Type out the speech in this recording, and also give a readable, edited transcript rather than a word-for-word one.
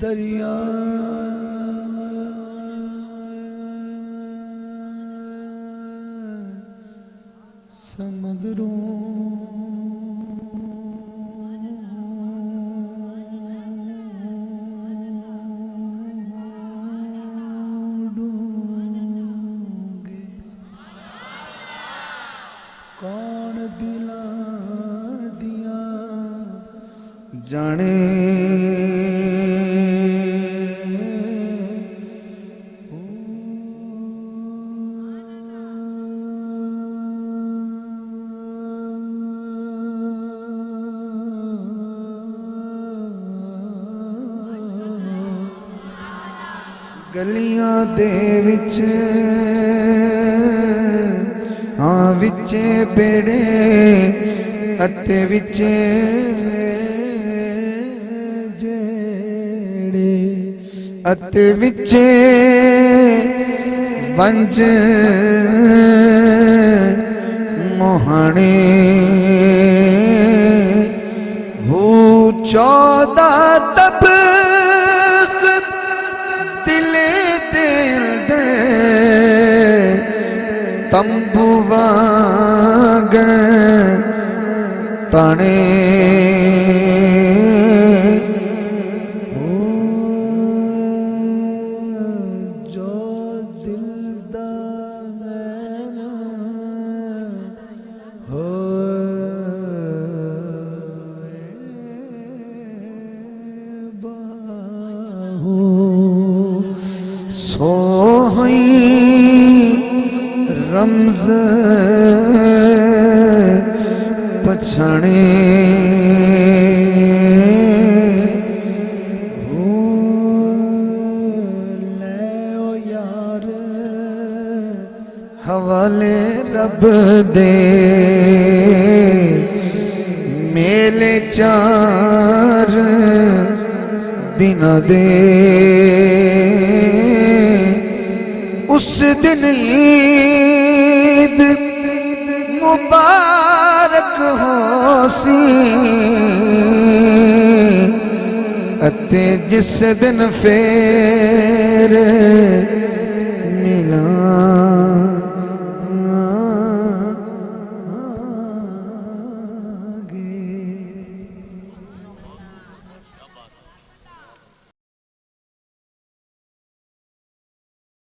दरिया समुद्रों डूंगे कौन दिला दिया जाने गलियां दे विच हाँ विचे बेड़े अते विचे जेड़े अते विचे वंज मोहने हो 14 तब तंबू वाग तने जो दिल दा मैना हो बाहू सोही रमज पछाने ले ओ यार हवाले रब दे मेले 4 दिन दे उस दिन ईद मुबारक होसी अते जिस दिन फिर